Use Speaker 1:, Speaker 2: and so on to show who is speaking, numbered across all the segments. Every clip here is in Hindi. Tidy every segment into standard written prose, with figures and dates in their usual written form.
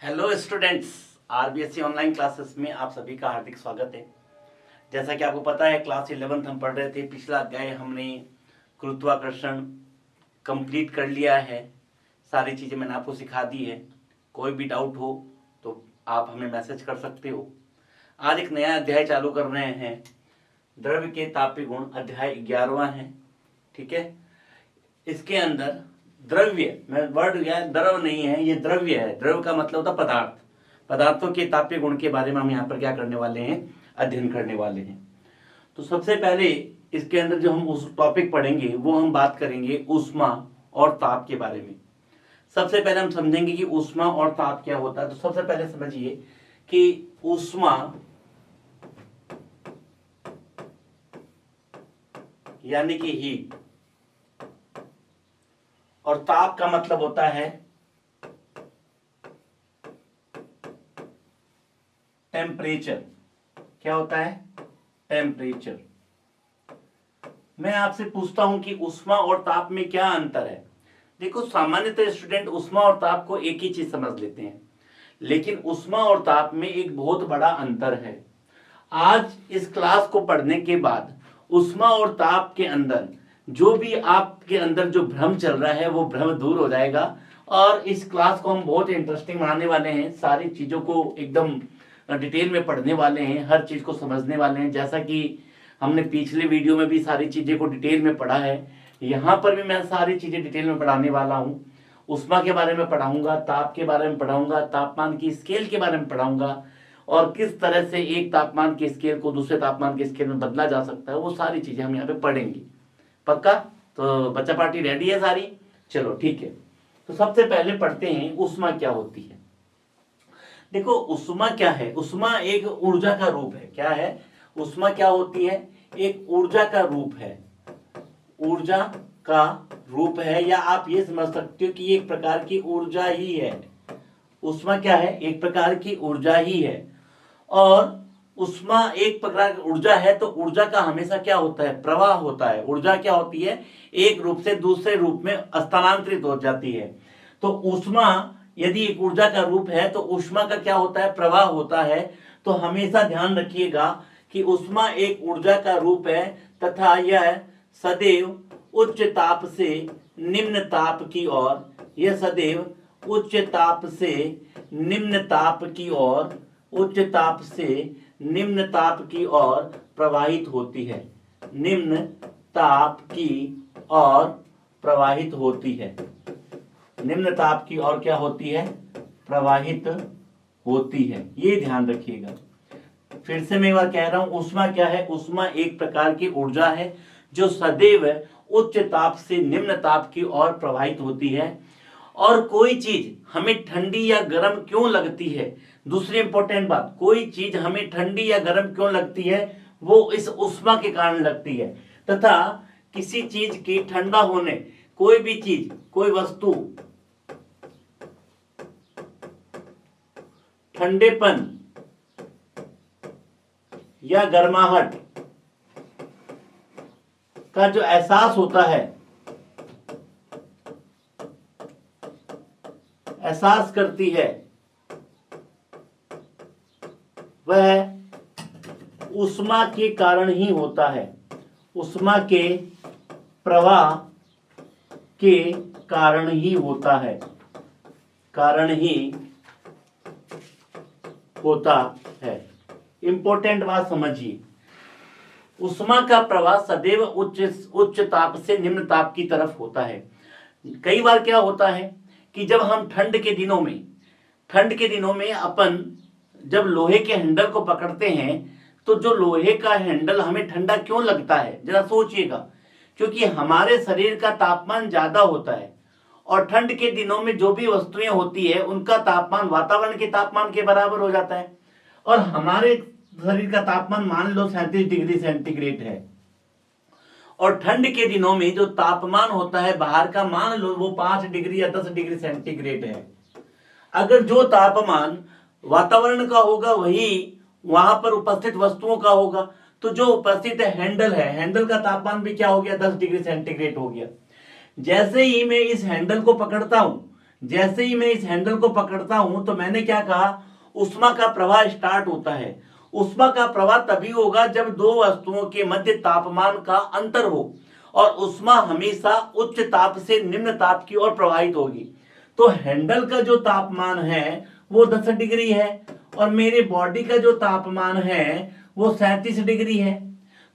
Speaker 1: Hello students, RBSC online classes में आप सभी का हार्दिक स्वागत है। जैसा कि आपको पता है, क्लास 11th हम पढ़ रहे थे। पिछला अध्याय हमने गुरुत्वाकर्षण कंप्लीट कर लिया है। सारी चीज़ें मैंने आपको सिखा दी है। कोई भी डाउट हो तो आप हमें मैसेज कर सकते हो। आज एक नया अध्याय चालू कर रहे हैं। द्रव्य के तापीय गुण अध्याय 11वां है। ठीक है, इसके अंदर द्रव्य, मैं वर्ड गया, द्रव नहीं है, ये द्रव्य है। द्रव्य का मतलब होता पदार्थ। पदार्थों के तापीय गुण के बारे में हम यहाँ पर क्या करने वाले हैं, अध्ययन करने वाले हैं। तो सबसे पहले इसके अंदर जो हम उस टॉपिक पढ़ेंगे वो हम बात करेंगे ऊष्मा और ताप के बारे में। सबसे पहले हम समझेंगे कि ऊष्मा और ताप क्या होता है। तो सबसे पहले समझिए कि ऊष्मा यानी कि हीट और ताप का मतलब होता है टेम्परेचर। क्या होता है? टेम्परेचर। मैं आपसे पूछता हूं कि ऊष्मा और ताप में क्या अंतर है। देखो, सामान्यतः स्टूडेंट ऊष्मा और ताप को एक ही चीज समझ लेते हैं, लेकिन ऊष्मा और ताप में एक बहुत बड़ा अंतर है। आज इस क्लास को पढ़ने के बाद ऊष्मा और ताप के अंदर जो भी आपके अंदर जो भ्रम चल रहा है वो भ्रम दूर हो जाएगा। और इस क्लास को हम बहुत इंटरेस्टिंग बनाने वाले हैं। सारी चीजों को एकदम डिटेल में पढ़ने वाले हैं, हर चीज को समझने वाले हैं। जैसा कि हमने पिछले वीडियो में भी सारी चीजें को डिटेल में पढ़ा है, यहाँ पर भी मैं सारी चीजें डिटेल में पढ़ाने वाला हूँ। ऊष्मा के बारे में पढ़ाऊंगा, ताप के बारे में पढ़ाऊंगा, तापमान की स्केल के बारे में पढ़ाऊंगा, और किस तरह से एक तापमान के स्केल को दूसरे तापमान के स्केल में बदला जा सकता है, वो सारी चीजें हम यहाँ पे पढ़ेंगे। पक्का? तो बच्चा पार्टी रेडी है सारी? चलो ठीक है। तो सबसे पहले पढ़ते हैं ऊष्मा क्या होती है। देखो, ऊष्मा क्या है? ऊष्मा एक ऊर्जा का रूप है। क्या है? ऊष्मा क्या होती है? एक ऊर्जा का रूप है। ऊर्जा का रूप है, या आप ये समझ सकते हो कि एक प्रकार की ऊर्जा ही है। ऊष्मा क्या है? एक प्रकार की ऊर्जा ही है। और ऊष्मा एक प्रकार की ऊर्जा है, तो ऊर्जा का हमेशा क्या होता है? प्रवाह होता है। ऊर्जा क्या होती है? एक रूप से दूसरे रूप में स्थानांतरित हो जाती है। तो ऊष्मा यदि एक ऊर्जा का रूप है तो ऊष्मा का क्या होता है? प्रवाह होता है। तो हमेशा ध्यान रखिएगा कि ऊष्मा एक ऊर्जा का रूप है तथा यह सदैव उच्च ताप से निम्न ताप की ओर, यह सदैव उच्च ताप से निम्न ताप की ओर, उच्च ताप से निम्न ताप की ओर प्रवाहित होती है। निम्न ताप की ओर प्रवाहित होती है। निम्न ताप की ओर क्या होती है? प्रवाहित होती है। ये ध्यान रखिएगा। फिर से मैं एक बार कह रहा हूं, ऊष्मा क्या है? ऊष्मा एक प्रकार की ऊर्जा है जो सदैव उच्च ताप से निम्न ताप की ओर प्रवाहित होती है। और कोई चीज हमें ठंडी या गर्म क्यों लगती है, दूसरी इंपॉर्टेंट बात, कोई चीज हमें ठंडी या गर्म क्यों लगती है, वो इस ऊष्मा के कारण लगती है। तथा किसी चीज की ठंडा होने, कोई भी चीज, कोई वस्तु ठंडेपन या गर्माहट का जो एहसास होता है, एहसास करती है, वह ऊष्मा के कारण ही होता है। ऊष्मा के प्रवाह के कारण ही होता है, कारण ही होता है। इंपॉर्टेंट बात समझिए, ऊष्मा का प्रवाह सदैव उच्च ताप से निम्न ताप की तरफ होता है। कई बार क्या होता है कि जब हम ठंड के दिनों में अपन जब लोहे के हैंडल को पकड़ते हैं, तो जो लोहे का हैंडल हमें ठंडा क्यों लगता है, जरा सोचिएगा। क्योंकि हमारे शरीर का तापमान ज्यादा होता है, और ठंड के दिनों में जो भी वस्तुएं होती है उनका तापमान वातावरण के तापमान के बराबर हो जाता है। और हमारे शरीर का तापमान मान लो 37 डिग्री सेंटीग्रेड है, और ठंड के दिनों में जो तापमान होता है बाहर का, मान लो वो 5 डिग्री या 10 डिग्री सेंटीग्रेड है। अगर जो तापमान वातावरण का होगा वही वहां पर उपस्थित वस्तुओं का होगा, तो जो उपस्थित हैंडल है, हैंडल का तापमान भी क्या हो गया? 10 डिग्री सेंटीग्रेड हो गया। जैसे ही मैं इस हैंडल को पकड़ता हूं, जैसे ही मैं इस हैंडल को पकड़ता हूं तो मैंने क्या कहा, उष्मा का प्रवाह स्टार्ट होता है। उष्मा का प्रवाह तभी होगा जब दो वस्तुओं के मध्य तापमान का अंतर हो, और उष्मा हमेशा उच्च ताप से निम्न ताप की ओर प्रवाहित होगी। तो हैंडल का जो तापमान है वो 10 डिग्री है, और मेरे बॉडी का जो तापमान है वो 37 डिग्री है।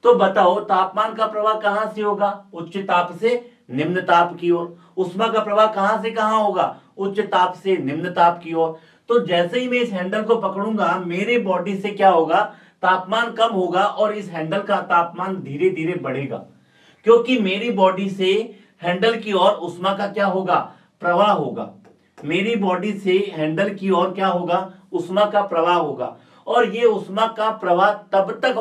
Speaker 1: तो बताओ तापमान का प्रवाह कहां से होगा, उच्च ताप से निम्न ताप की ओर। उष्मा का प्रवाह कहां से कहां होगा, उच्च ताप से निम्न ताप की ओर। तो जैसे ही मैं इस हैंडल को पकड़ूंगा मेरे बॉडी से क्या होगा, तापमान कम होगा और इस हैंडल का तापमान धीरे धीरे बढ़ेगा, क्योंकि मेरी बॉडी से हैंडल की ओर उष्मा का क्या होगा, प्रवाह होगा। मेरी बॉडी से हैंडल की ओर क्या होगा, उष्मा का प्रवाह होगा। और ये उष्मा का प्रवाह तब तक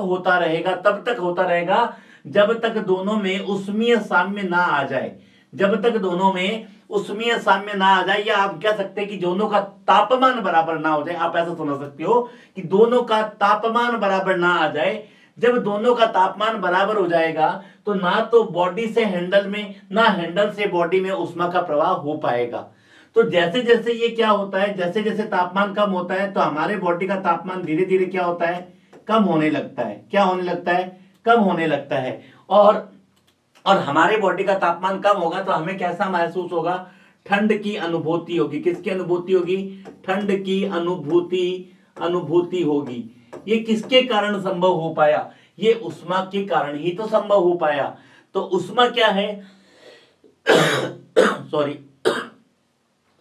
Speaker 1: होता रहेगा जब तक दोनों में उष्मीय साम्य ना आ जाए। जब तक दोनों में उष्मीय साम्य ना आ जाए, या आप कह सकते हैं कि दोनों का तापमान बराबर ना हो जाए। आप ऐसा समझ सकते हो कि दोनों का तापमान बराबर ना आ जाए। जब दोनों का तापमान बराबर हो जाएगा तो ना तो बॉडी से हैंडल में, ना हैंडल से बॉडी में उष्मा का प्रवाह हो पाएगा। तो जैसे जैसे ये क्या होता है, जैसे जैसे तापमान कम होता है तो हमारे बॉडी का तापमान धीरे धीरे क्या होता है, कम होने लगता है। क्या होने लगता है, कम होने लगता है। और हमारे बॉडी का तापमान कम होगा तो हमें कैसा महसूस होगा, ठंड की अनुभूति होगी। किसकी अनुभूति होगी, ठंड की अनुभूति होगी। ये किसके कारण संभव हो पाया, ये उष्मा के कारण ही तो संभव हो पाया। तो उष्मा क्या है सॉरी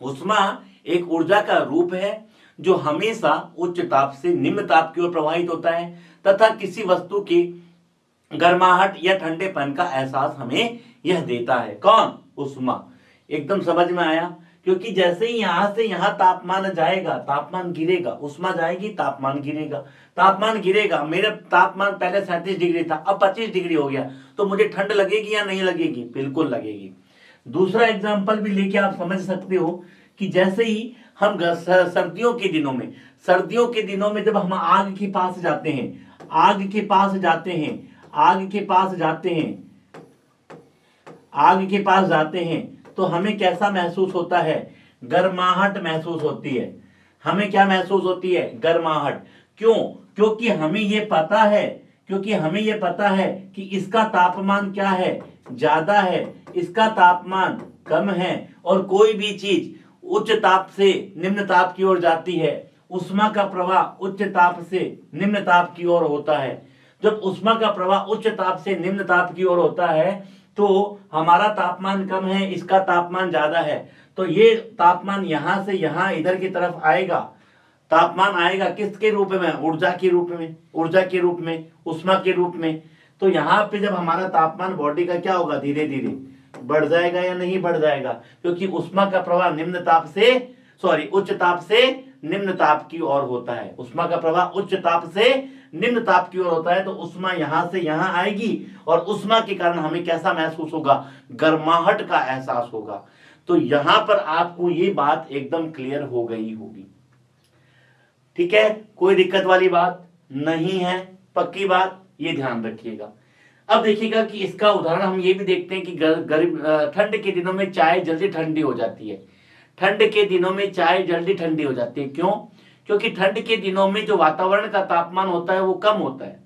Speaker 1: उष्मा एक ऊर्जा का रूप है जो हमेशा उच्च ताप से निम्न ताप की ओर प्रवाहित होता है, तथा किसी वस्तु की गर्माहट या ठंडेपन का एहसास हमें यह देता है। कौन, उष्मा। एकदम समझ में आया, क्योंकि जैसे ही यहां से यहां तापमान जाएगा तापमान गिरेगा, उष्मा जाएगी तापमान गिरेगा, तापमान गिरेगा। मेरा तापमान पहले 37 डिग्री था, अब 25 डिग्री हो गया, तो मुझे ठंड लगेगी या नहीं लगेगी, बिल्कुल लगेगी। दूसरा एग्जाम्पल भी लेके आप समझ सकते हो कि जैसे ही हम सर्दियों के दिनों में जब हम आग के पास जाते हैं तो हमें कैसा महसूस होता है, गर्माहट महसूस होती है। हमें क्या महसूस होती है, गर्माहट। क्यों, क्योंकि हमें ये पता है कि इसका तापमान क्या है, ज्यादा है, इसका तापमान कम है, और कोई भी चीज उच्च ताप से निम्न ताप की ओर जाती है। उष्मा का प्रवाह उच्च ताप से निम्न ताप की ओर होता है। जब उष्मा का प्रवाह उच्च ताप से निम्न ताप की ओर होता है तो हमारा तापमान कम है, इसका तापमान ज्यादा है, तो ये तापमान यहां से यहां इधर की तरफ आएगा। तापमान आएगा किसके रूप में, ऊर्जा के रूप में, उष्मा के रूप में। तो यहाँ पे जब हमारा तापमान बॉडी का क्या होगा, धीरे धीरे बढ़ जाएगा या नहीं बढ़ जाएगा, क्योंकि उष्मा का प्रवाह उच्च ताप से निम्न ताप की ओर होता है। उष्मा का प्रवाह उच्च ताप से निम्न ताप की ओर होता है, तो उष्मा यहां से यहां आएगी, और उष्मा के कारण हमें कैसा महसूस होगा, गर्माहट का एहसास होगा। तो यहां पर आपको ये बात एकदम क्लियर हो गई होगी। ठीक है, कोई दिक्कत वाली बात नहीं है, पक्की बात, ये ध्यान रखिएगा। अब देखिएगा कि इसका उदाहरण हम ये भी देखते हैं कि ठंड के दिनों में चाय जल्दी ठंडी हो जाती है। क्यों, क्योंकि ठंड के दिनों में जो वातावरण का तापमान होता है वो कम होता है,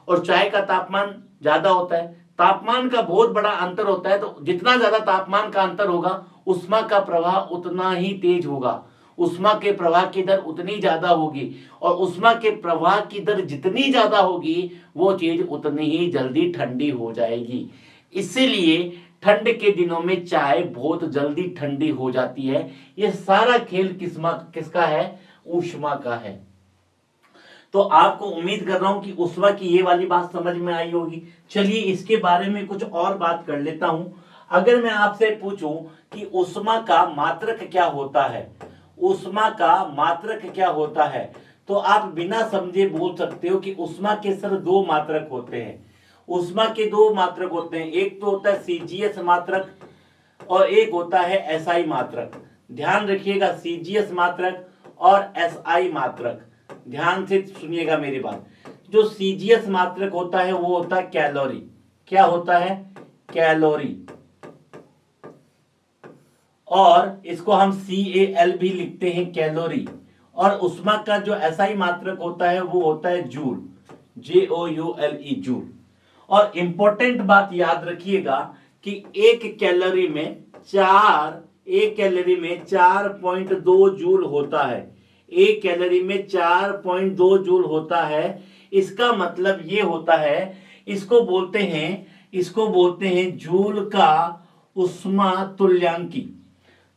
Speaker 1: और चाय का तापमान ज्यादा होता है। तापमान का बहुत बड़ा अंतर होता है, तो जितना ज्यादा तापमान का अंतर होगा उष्मा का प्रवाह उतना ही तेज होगा, उष्मा के प्रवाह की दर उतनी ज्यादा होगी, और उष्मा के प्रवाह की दर जितनी ज्यादा होगी वो चीज उतनी ही जल्दी ठंडी हो जाएगी। इसीलिए ठंड के दिनों में चाय बहुत जल्दी ठंडी हो जाती है। ये सारा खेल किसका है, ऊष्मा का है। तो आपको उम्मीद कर रहा हूं कि उष्मा की ये वाली बात समझ में आई होगी। चलिए इसके बारे में कुछ और बात कर लेता हूं। अगर मैं आपसे पूछूं कि उष्मा का मात्रक क्या होता है, तो आप बिना समझे बोल सकते हो कि उष्मा के सर 2 मात्रक होते हैं। उष्मा के 2 मात्रक होते हैं, एक तो होता है सीजीएस मात्रक और एक होता है एसआई मात्रक। ध्यान रखिएगा, सीजीएस मात्रक और एसआई मात्रक, ध्यान से सुनिएगा मेरी बात। जो सीजीएस मात्रक होता है वो होता है कैलोरी। क्या होता है, कैलोरी। और इसको हम CAL भी लिखते हैं, कैलोरी। और उष्मा का जो SI मात्रक होता है वो होता है जूल, JOULE, जूल। और इंपॉर्टेंट बात याद रखिएगा कि एक कैलोरी में 4.2 जूल होता है। एक कैलोरी में 4.2 जूल होता है। इसका मतलब ये होता है, इसको बोलते हैं जूल का उष्मा तुल्यांकी,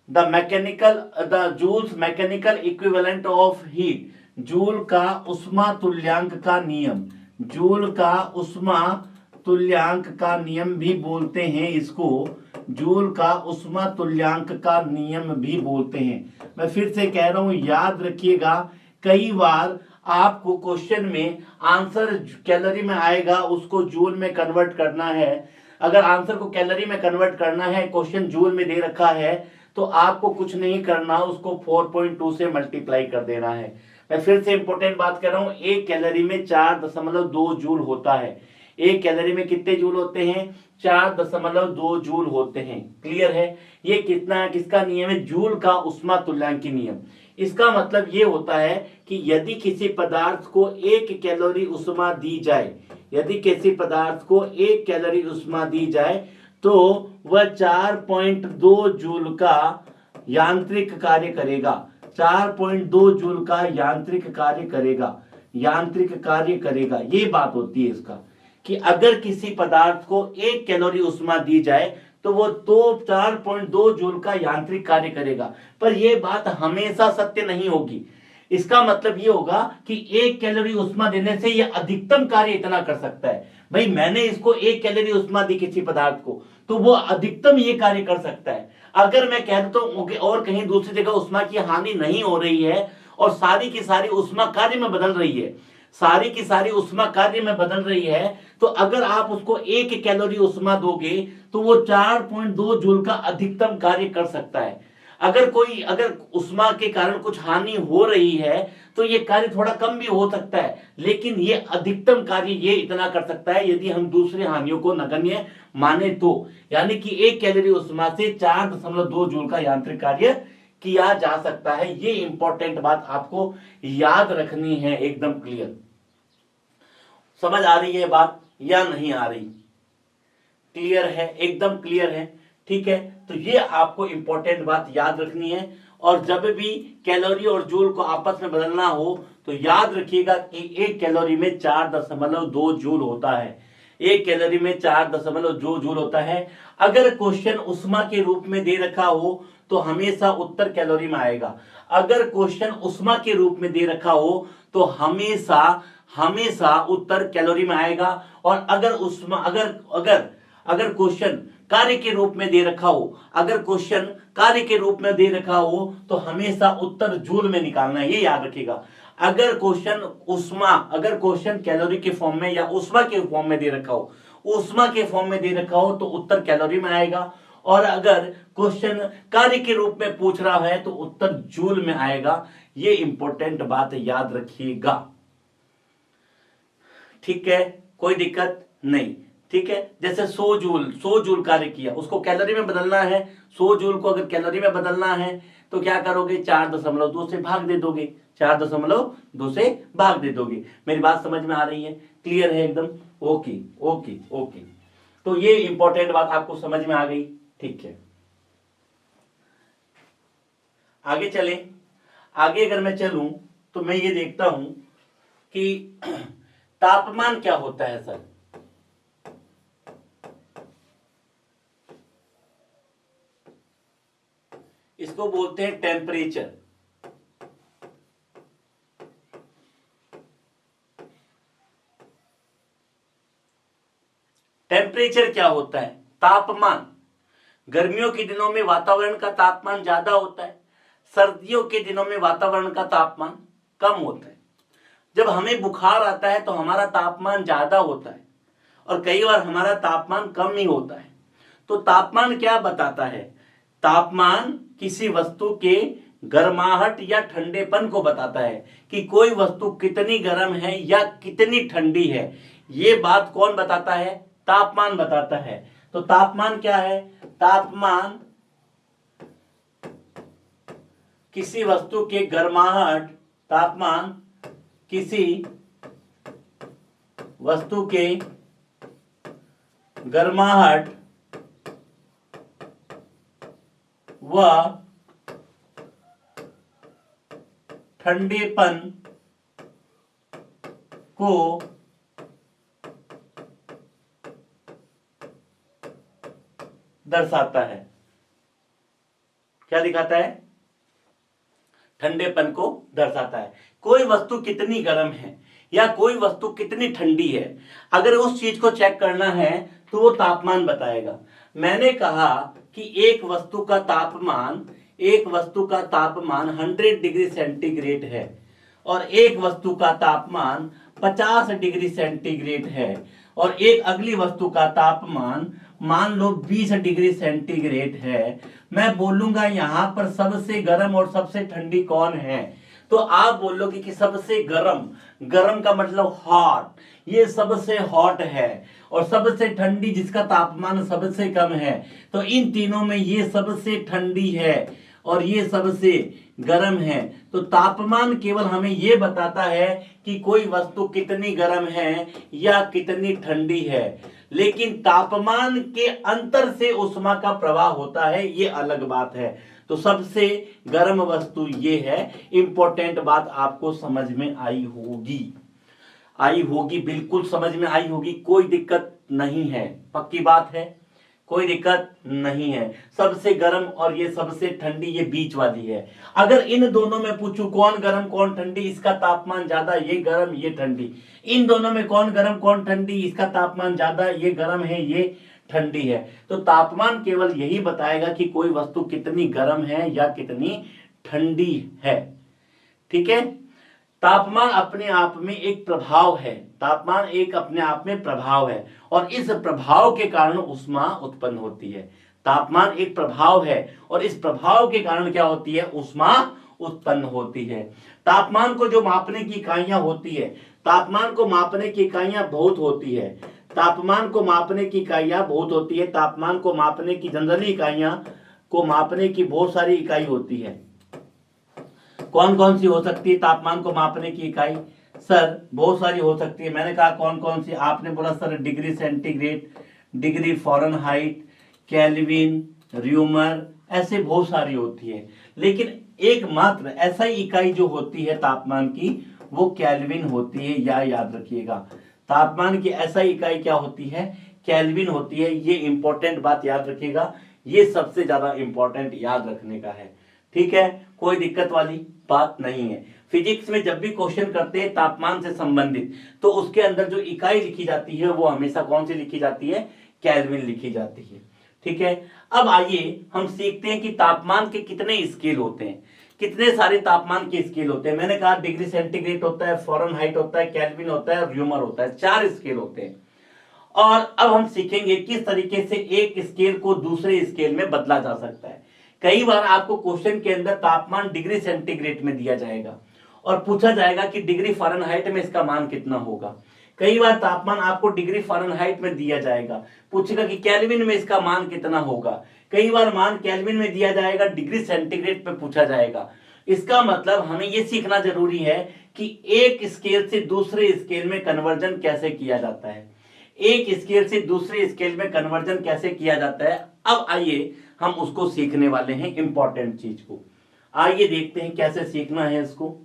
Speaker 1: the Joule's mechanical equivalent of heat, joule का उष्मा तुल्यांक का नियम, जूल का उष्मा तुल्यांक का नियम भी बोलते हैं इसको, जूल का उष्मा तुल्यांक का नियम भी बोलते हैं। मैं फिर से कह रहा हूं, याद रखिएगा, कई बार आपको क्वेश्चन में आंसर कैलोरी में आएगा, उसको जूल में कन्वर्ट करना है। अगर आंसर को कैलोरी में कन्वर्ट करना है, क्वेश्चन जूल में दे रखा है, तो आपको कुछ नहीं करना, उसको 4.2 से मल्टीप्लाई कर देना है। मैं फिर से इंपॉर्टेंट बात कर रहा हूं, एक कैलोरी में 4.2 जूल होता है। एक कैलोरी में कितने जूल होते हैं? 4.2 जूल होते हैं। क्लियर है? ये कितना, किसका नियम है? जूल का उष्मा तुल्यांकी नियम। इसका मतलब ये होता है कि यदि किसी पदार्थ को 1 कैलोरी उष्मा दी जाए, यदि किसी पदार्थ को 1 कैलोरी उष्मा दी जाए, तो वह 4.2 जूल का यांत्रिक कार्य करेगा। 4.2 जूल का यांत्रिक कार्य करेगा, यांत्रिक कार्य करेगा। ये बात होती है इसका, कि अगर किसी पदार्थ को 1 कैलोरी उष्मा दी जाए तो वो 4.2 जूल का यांत्रिक कार्य करेगा। पर यह बात हमेशा सत्य नहीं होगी। इसका मतलब ये होगा कि 1 कैलोरी उष्मा देने से यह अधिकतम कार्य इतना कर सकता है। भाई मैंने इसको 1 कैलोरी उष्मा दी किसी पदार्थ को, तो वो अधिकतम ये कार्य कर सकता है। अगर मैं कह देता हूं और कहीं दूसरी जगह उष्मा की हानि नहीं हो रही है और सारी की सारी उष्मा कार्य में बदल रही है, सारी की सारी उष्मा कार्य में बदल रही है, तो अगर आप उसको 1 कैलोरी उष्मा दोगे तो वो 4.2 जूल का अधिकतम कार्य कर सकता है। अगर उष्मा के कारण कुछ हानि हो रही है तो ये कार्य थोड़ा कम भी हो सकता है, लेकिन ये अधिकतम कार्य ये इतना कर सकता है यदि हम दूसरी हानियों को नगण्य माने तो। यानी कि 1 कैलोरी उष्मा से 4.2 जूल का यांत्रिक कार्य किया जा सकता है। ये इंपॉर्टेंट बात आपको याद रखनी है, एकदम क्लियर। समझ आ रही है बात या नहीं आ रही? क्लियर है? एकदम क्लियर है। ठीक है, तो ये आपको इंपॉर्टेंट बात याद रखनी है। और जब भी कैलोरी और जूल को आपस में बदलना हो तो याद रखिएगा कि 1 कैलोरी में 4.2 जूल होता है। 1 कैलोरी में 4.2 जूल होता है। अगर क्वेश्चन उष्मा के रूप में दे रखा हो तो हमेशा उत्तर कैलोरी में आएगा। अगर क्वेश्चन उष्मा के रूप में दे रखा हो तो हमेशा उत्तर कैलोरी में आएगा। और अगर उष्मा अगर क्वेश्चन कार्य के रूप में दे रखा हो, अगर क्वेश्चन कार्य के रूप में दे रखा हो तो हमेशा उत्तर जूल में निकालना है, ये याद रखिएगा। अगर क्वेश्चन कैलोरी के फॉर्म में या उष्मा के फॉर्म में दे रखा हो, उष्मा के फॉर्म में दे रखा हो तो उत्तर कैलोरी में आएगा। और अगर क्वेश्चन कार्य के रूप में पूछ रहा है तो उत्तर जूल में आएगा। ये इंपॉर्टेंट बात याद रखिएगा। ठीक है, कोई दिक्कत नहीं। ठीक है, जैसे 100 जूल कार्य किया, उसको कैलोरी में बदलना है। 100 जूल को अगर कैलोरी में बदलना है तो क्या करोगे? 4.2 से भाग दे दोगे, 4.2 से भाग दे दोगे। मेरी बात समझ में आ रही है? क्लियर है एकदम? Okay okay okay. तो ये इंपॉर्टेंट बात आपको समझ में आ गई। ठीक है, आगे चले। आगे अगर मैं चलूं तो मैं ये देखता हूं कि तापमान क्या होता है सर। इसको बोलते हैं टेम्परेचर। टेम्परेचर क्या होता है? तापमान। गर्मियों के दिनों में वातावरण का तापमान ज्यादा होता है, सर्दियों के दिनों में वातावरण का तापमान कम होता है। जब हमें बुखार आता है तो हमारा तापमान ज्यादा होता है और कई बार हमारा तापमान कम ही होता है। तो तापमान क्या बताता है? तापमान किसी वस्तु के गर्माहट या ठंडेपन को बताता है कि कोई वस्तु कितनी गर्म है या कितनी ठंडी है। ये बात कौन बताता है? तापमान बताता है। तो तापमान क्या है? किसी वस्तु के गर्माहट तापमान, किसी वस्तु के गर्माहट व ठंडेपन को दर्शाता है। क्या दिखाता है? ठंडेपन को दर्शाता है। कोई वस्तु कितनी गर्म है या कोई वस्तु कितनी ठंडी है, अगर उस चीज को चेक करना है तो वो तापमान बताएगा। मैंने कहा कि एक वस्तु का तापमान 100 डिग्री सेंटीग्रेड है और एक वस्तु का तापमान 50 डिग्री सेंटीग्रेड है और एक अगली वस्तु का तापमान मान लो 20 डिग्री सेंटीग्रेड है। मैं बोलूंगा यहां पर सबसे गर्म और सबसे ठंडी कौन है, तो आप बोलोगे कि सबसे गर्म, गर्म का मतलब हॉट, ये सबसे हॉट है, और सबसे ठंडी जिसका तापमान सबसे कम है, तो इन तीनों में ये सबसे ठंडी है और ये सबसे गर्म है। तो तापमान केवल हमें ये बताता है कि कोई वस्तु कितनी गर्म है या कितनी ठंडी है, लेकिन तापमान के अंतर से उष्मा का प्रवाह होता है, ये अलग बात है। तो सबसे गर्म वस्तु ये है। इंपॉर्टेंट बात आपको समझ में आई होगी, बिल्कुल समझ में आई होगी, कोई दिक्कत नहीं है, पक्की बात है, कोई दिक्कत नहीं है। सबसे गर्म और ये सबसे ठंडी, ये बीच वाली है। अगर इन दोनों में पूछूं कौन गर्म कौन ठंडी, इसका तापमान ज्यादा, ये गर्म ये ठंडी, इन दोनों में कौन गर्म कौन ठंडी, इसका तापमान ज्यादा, ये गर्म है ये ठंडी है। तो तापमान केवल यही बताएगा कि कोई वस्तु कितनी गर्म है या कितनी ठंडी है। ठीक है, तापमान अपने आप में एक प्रभाव है, तापमान एक अपने आप में प्रभाव है और इस प्रभाव के कारण उष्मा उत्पन्न होती है। तापमान एक प्रभाव है और इस प्रभाव के कारण क्या होती है, उष्मा उत्पन्न होती है। तापमान को जो मापने की इकाइयां होती है, तापमान को मापने की इकाइयां बहुत होती है, तापमान को मापने की इकाइयां बहुत होती है, तापमान को मापने की जनरली इकाइयां को मापने की बहुत सारी इकाई होती है। कौन कौन सी हो सकती है तापमान को मापने की इकाई? सर बहुत सारी हो सकती है। मैंने कहा कौन कौन सी, आपने बोला sir degree centigrade, degree Fahrenheit, kelvin, rumour, ऐसे बहुत सारी होती है, लेकिन एकमात्र ऐसा ही इकाई जो होती है तापमान की वो केल्विन होती है, या याद रखिएगा। तापमान की ऐसा इकाई क्या होती है, केल्विन होती है। ये इंपॉर्टेंट बात याद रखिएगा, ये सबसे ज्यादा इंपॉर्टेंट याद रखने का है। ठीक है, कोई दिक्कत वाली बात नहीं है। फिजिक्स में जब भी क्वेश्चन करते हैं तापमान से संबंधित, तो उसके अंदर जो इकाई लिखी जाती है वो हमेशा कौन सी लिखी जाती है, केल्विन लिखी जाती है। ठीक है, अब आइए हम सीखते हैं कि तापमान के कितने स्केल होते हैं, कितने सारे तापमान के स्केल होते हैं। मैंने कहा डिग्री सेंटीग्रेड होता है, फ़ारेनहाइट होता है, केल्विन होता है, र्यूमर होता है, 4 स्केल होते हैं। और अब हम सीखेंगे किस तरीके से एक स्केल को दूसरे स्केल में बदला जा सकता है। कई बार आपको क्वेश्चन के अंदर तापमान डिग्री सेंटीग्रेड में दिया जाएगा और पूछा जाएगा कि डिग्री फ़ारेनहाइट में इसका मान कितना होगा। कई बार तापमान आपको डिग्री फ़ारेनहाइट में दिया जाएगा, पूछेगा कि केल्विन में इसका मान कितना होगा। कई बार मान केल्विन में दिया जाएगा, डिग्री सेंटीग्रेड पे पूछा जाएगा। इसका मतलब हमें यह सीखना जरूरी है कि एक स्केल से दूसरे स्केल में कन्वर्जन कैसे किया जाता है, एक स्केल से दूसरे स्केल में कन्वर्जन कैसे किया जाता है। अब आइए हम उसको सीखने वाले हैं, इंपॉर्टेंट चीज को। आइए देखते हैं कैसे सीखना है इसको।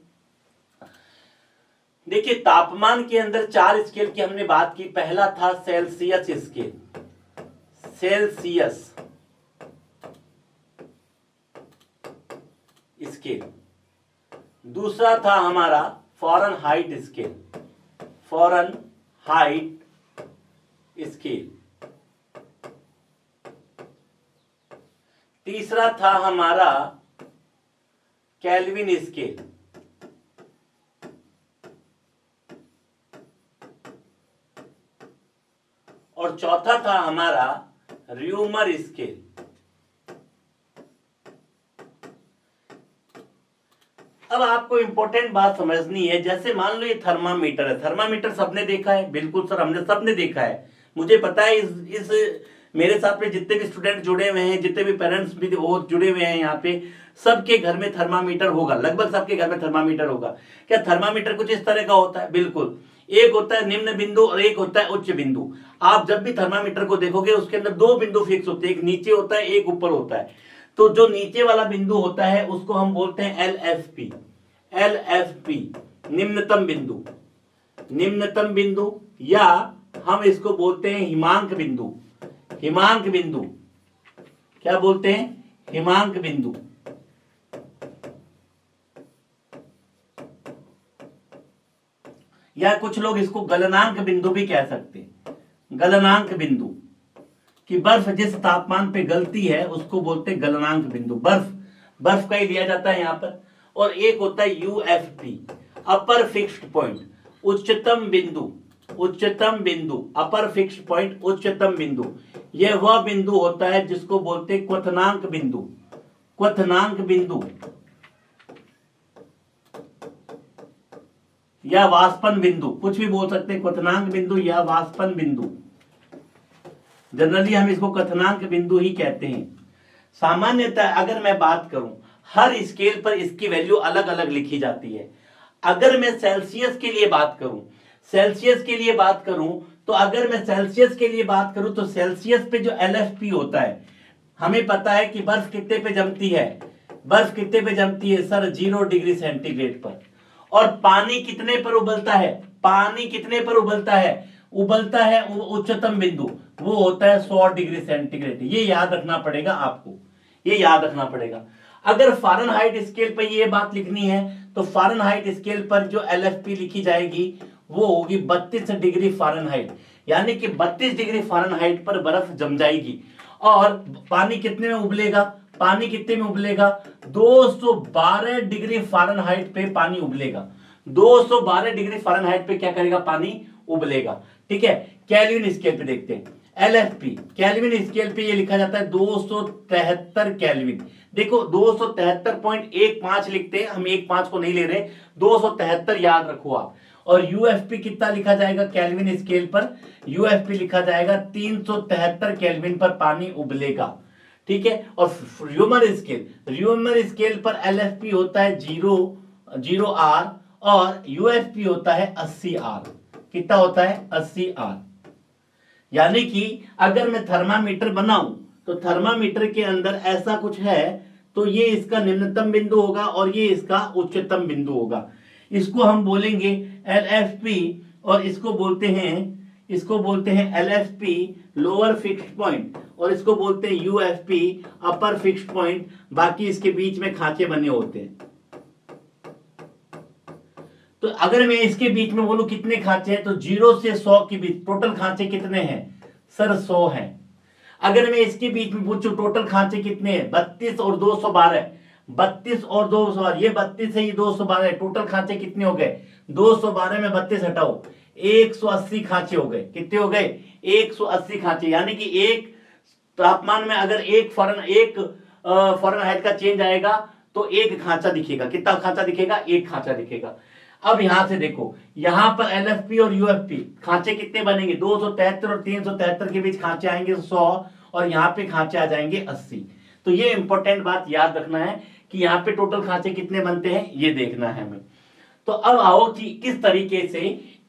Speaker 1: देखिए तापमान के अंदर 4 स्केल की हमने बात की। पहला था सेल्सियस स्केल, सेल्सियस स्केल। दूसरा था हमारा फ़ारेनहाइट स्केल, फ़ारेनहाइट स्केल। तीसरा था हमारा केल्विन स्केल। और चौथा था हमारा र्यूमर स्केल। अब आपको इंपॉर्टेंट बात समझनी है, जैसे मान लो ये थर्मामीटर है। थर्मामीटर सबने देखा है, बिल्कुल सर हमने सबने देखा है। मुझे पता है इस मेरे साथ में जितने भी स्टूडेंट जुड़े हुए हैं, जितने भी पेरेंट्स भी वो जुड़े हुए हैं यहाँ पे, सबके घर में थर्मामीटर होगा, लगभग सबके घर में थर्मामीटर होगा। क्या थर्मामीटर कुछ इस तरह का होता है? बिल्कुल। एक होता है निम्न बिंदु और एक होता है उच्च बिंदु। आप जब भी थर्मामीटर को देखोगे उसके अंदर दो बिंदु फिक्स होते हैं, एक नीचे होता है, एक ऊपर होता है। तो जो नीचे वाला बिंदु होता है उसको हम बोलते हैं LFP। LFP निम्नतम बिंदु, निम्नतम बिंदु, या हम इसको बोलते हैं हिमांक बिंदु। हिमांक बिंदु क्या बोलते हैं? हिमांक बिंदु। या कुछ लोग इसको गलनांक बिंदु भी कह सकते हैं। गलनांक बिंदु कि बर्फ जिस तापमान पे गलती है उसको बोलते हैं गलनांक बिंदु। बर्फ, बर्फ का ही लिया जाता है यहां पर। और एक होता है UFP अपर फिक्स्ड पॉइंट, उच्चतम बिंदु। उच्चतम बिंदु, अपर फिक्स्ड पॉइंट, उच्चतम बिंदु, यह वह बिंदु होता है जिसको बोलते हैं क्वथनांक बिंदु। क्वथनांक बिंदु या वाष्पन बिंदु, कुछ भी बोल सकते हैं, क्वथनांक बिंदु या वाष्पन बिंदु। जनरली हम इसको क्वथनांक बिंदु ही कहते हैं। सामान्यतः अगर मैं बात करूं, हर स्केल पर इसकी वैल्यू अलग अलग लिखी जाती है। अगर मैं सेल्सियस के लिए बात करूं, सेल्सियस के लिए बात करूं, तो अगर मैं सेल्सियस के लिए बात करूं तो सेल्सियस पे जो LFP होता है, हमें पता है कि बर्फ कितने पे जमती है? बर्फ कितने पे जमती है सर? 0 डिग्री सेंटीग्रेड पर। और पानी कितने पर उबलता है? पानी कितने पर उबलता है? उबलता है उच्चतम बिंदु, वो होता है 100 डिग्री सेंटीग्रेड। ये याद रखना पड़ेगा आपको, ये याद रखना पड़ेगा। अगर फ़ारेनहाइट स्केल पर ये बात लिखनी है तो फ़ारेनहाइट स्केल पर जो LFP लिखी जाएगी वो होगी 32 डिग्री फ़ारेनहाइट, यानी कि 32 डिग्री फ़ारेनहाइट पर बर्फ जम जाएगी। और पानी कितने में उबलेगा? पानी कितने में उबलेगा? 212 डिग्री फ़ारेनहाइट पे पानी उबलेगा। 212 डिग्री फ़ारेनहाइट पे क्या करेगा? पानी उबलेगा। ठीक है, केल्विन स्केल पे देखते हैं। LFP केल्विन स्केल पे ये लिखा जाता है 273 केल्विन। देखो 273.15 लिखते हैं, हम 15 को नहीं ले रहे, 273 याद रखो आप। और UFP कितना लिखा जाएगा केल्विन स्केल पर? UFP लिखा जाएगा 373 केल्विन पर पानी उबलेगा। ठीक है। और र्यूमर स्केल, र्यूमर स्केल पर LFP होता है 0R और UFP होता है 80R। कितना होता है? 80R। यानी कि अगर मैं थर्मामीटर बनाऊं तो थर्मामीटर के अंदर ऐसा कुछ है तो ये इसका निम्नतम बिंदु होगा और ये इसका उच्चतम बिंदु होगा। इसको हम बोलेंगे LFP और इसको बोलते हैं LFP लोअर फिक्स्ड पॉइंट और इसको बोलते हैं UFP अपर फिक्स्ड पॉइंट। बाकी इसके बीच में खांचे बने होते हैं। तो अगर मैं इसके बीच में बोलूं कितने खांचे हैं तो 0 से 100 के बीच टोटल खांचे कितने हैं सर? 100 हैं। अगर मैं इसके बीच में पूछूं टोटल खांचे कितने हैं? 32 और 212। 32 और 212, ये 32 है, ये 212 है। टोटल खांचे कितने हो गए? 212 में 32 हटाओ, 180 खांचे हो गए। कितने हो गए? 180 खांचे। यानी कि एक तापमान में अगर एक फ़ारेनहाइट का चेंज आएगा तो एक खांचा दिखेगा। कितना खांचा दिखेगा? एक खांचा दिखेगा। अब यहां से देखो, यहां पर LFP और UFP खांचे कितने बनेंगे? 273 और 373 के बीच खांचे आएंगे 100 और यहां पे खांचे आ जाएंगे 80। तो ये इंपॉर्टेंट बात याद रखना है कि यहां पे टोटल खांचे कितने बनते हैं, ये देखना है हमें। तो अब आओ कि किस तरीके से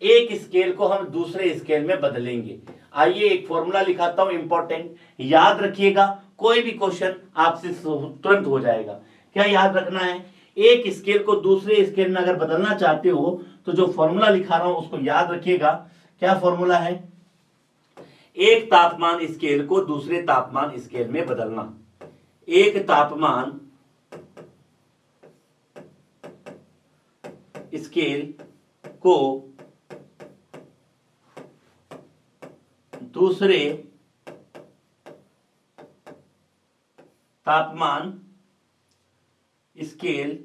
Speaker 1: एक स्केल को हम दूसरे स्केल में बदलेंगे। आइए एक फॉर्मूला लिखाता हूं, इंपॉर्टेंट, याद रखिएगा। कोई भी क्वेश्चन आपसे तुरंत हो जाएगा। क्या याद रखना है? एक स्केल को दूसरे स्केल में अगर बदलना चाहते हो तो जो फॉर्मूला लिखा रहा हूं उसको याद रखिएगा। क्या फॉर्मूला है? एक तापमान स्केल को दूसरे तापमान स्केल में बदलना। एक तापमान स्केल को दूसरे तापमान स्केल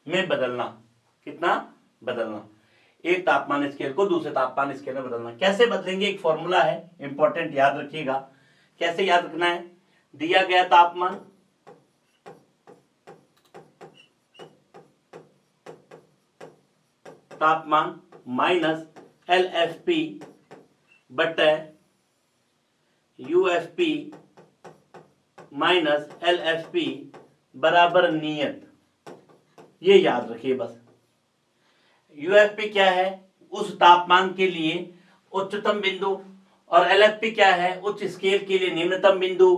Speaker 1: में बदलना। कितना? बदलना। एक तापमान स्केल को दूसरे तापमान स्केल में बदलना। कैसे बदलेंगे? एक फॉर्मूला है, इंपॉर्टेंट, याद रखिएगा। कैसे याद रखना है? दिया गया तापमान तापमान माइनस LFP बटे UFP माइनस LFP बराबर नियत। ये याद रखिए बस। UFP क्या है? उस तापमान के लिए उच्चतम बिंदु, और LFP क्या है? उच्च स्केल के लिए निम्नतम बिंदु।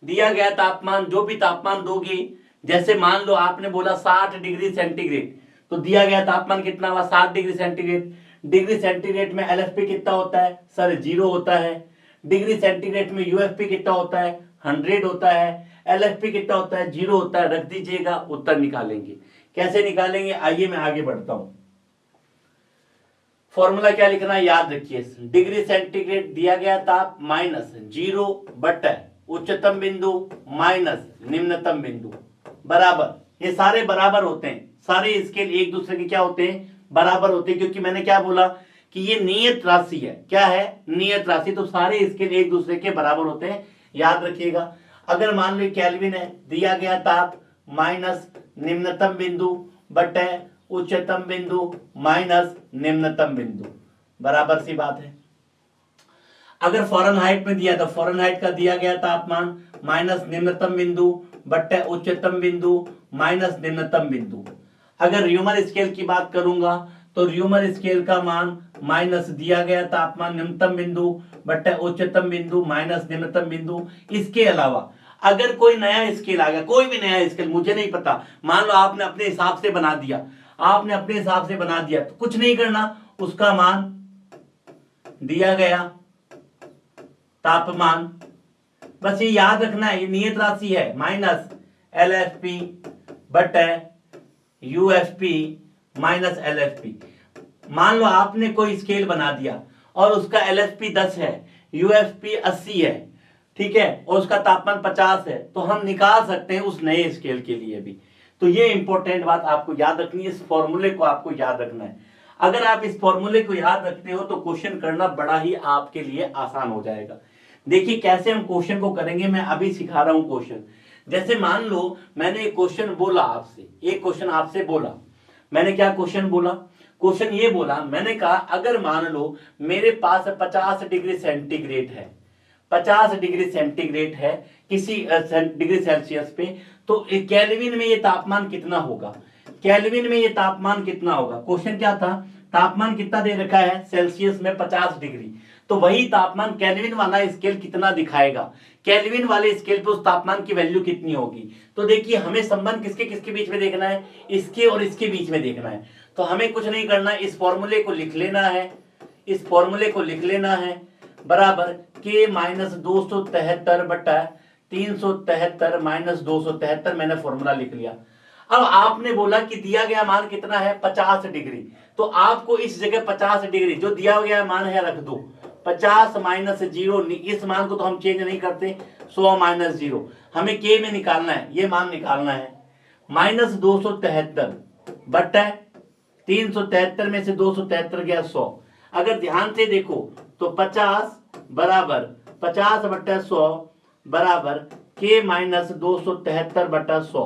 Speaker 1: दिया गया तापमान, जो भी तापमान दोगे, जैसे मान लो आपने बोला 60 डिग्री सेंटीग्रेड, तो दिया गया तापमान कितना हुआ? 60 डिग्री सेंटीग्रेड। डिग्री सेंटीग्रेड में LFP कितना होता है सर? 0 होता है। डिग्री सेंटीग्रेड में UFP कितना होता है? 100 होता है। LFP कितना होता है? 0 होता है। रख दीजिएगा, उत्तर निकालेंगे। कैसे निकालेंगे? आइए मैं आगे बढ़ता हूं। फॉर्मूला क्या लिखना है याद रखिए। डिग्री सेंटीग्रेड दिया गया ताप माइनस 0 बटे उच्चतम बिंदु माइनस निम्नतम बिंदु बराबर, ये सारे बराबर होते हैं, सारे स्केल एक दूसरे के क्या होते हैं? बराबर होते हैं, क्योंकि मैंने क्या बोला कि ये नियत राशि है। क्या है? नियत राशि। तो सारे स्केल एक दूसरे के बराबर होते हैं, याद रखिएगा। अगर मान लो केल्विन है, दिया गया ताप माइनस निम्नतम बिंदु बटे उच्चतम बिंदु माइनस निम्नतम बिंदु, बराबर सी बात है। अगर फ़ारेनहाइट में दिया तो फ़ारेनहाइट का दिया गया तापमान माइनस निम्नतम बिंदु बटे उच्चतम बिंदु माइनस निम्नतम बिंदु। अगर र्यूमर स्केल की बात करूंगा तो र्यूमर स्केल का मान माइनस दिया गया तापमान निम्नतम बिंदु बटे उच्चतम बिंदु माइनस निम्नतम बिंदु। इसके अलावा अगर कोई नया स्केल आ गया, कोई भी नया स्केल, मुझे नहीं पता, मान लो आपने अपने हिसाब से बना दिया, आपने अपने हिसाब से बना दिया, तो कुछ नहीं करना, उसका मान दिया गया तापमान, बस ये याद रखना है, ये नियत राशि है, माइनस LFP बटे UFP माइनस LFP। मान लो आपने कोई स्केल बना दिया और उसका LFP 10 है, UFP 80 है, ठीक है, और उसका तापमान 50 है, तो हम निकाल सकते हैं उस नए स्केल के लिए भी। तो ये इंपॉर्टेंट बात आपको याद रखनी है, इस फॉर्मूले को आपको याद रखना है। अगर आप इस फॉर्मूले को याद रखते हो तो क्वेश्चन करना बड़ा ही आपके लिए आसान हो जाएगा। देखिए कैसे हम क्वेश्चन को करेंगे, मैं अभी सिखा रहा हूं क्वेश्चन। जैसे मान लो मैंने एक क्वेश्चन बोला आपसे, एक क्वेश्चन आपसे बोला, मैंने क्या क्वेश्चन बोला? क्वेश्चन ये बोला, मैंने कहा अगर मान लो मेरे पास 50 डिग्री सेंटीग्रेड है, 50 डिग्री सेंटीग्रेड है किसी डिग्री सेल्सियस पे, तो केल्विन में ये तापमान कितना होगा? केल्विन में ये तापमान कितना होगा? क्वेश्चन क्या था? तापमान कितना दे रखा है सेल्सियस में? 50 डिग्री। तो वही तापमान केल्विन वाला स्केल कितना दिखाएगा? केल्विन वाले स्केल पे उस तापमान की वैल्यू कितनी होगी? तो देखिए हमें संबंध किसके किसके बीच में देखना है? इसके और इसके बीच में देखना है। तो हमें कुछ नहीं करना, इस फॉर्मूले को लिख लेना है, इस फॉर्मूले को लिख लेना है, बराबर K माइनस 273 बटा 373 माइनस 273, मैंने फॉर्मूला लिख लिया। अब आपने बोला कि दिया गया मान कितना है? 50 डिग्री। तो आपको इस जगह 50 डिग्री जो दिया गया मान है रख दो, 50 माइनस 0, इस मान को तो हम चेंज नहीं करते, 100 माइनस 0, हमें K में निकालना है, ये मान निकालना है, माइनस 273 बटा 373 में से 273 गया 100। अगर ध्यान से देखो तो 50 बराबर 50 बटा 100 बराबर K माइनस 273 बटा 100।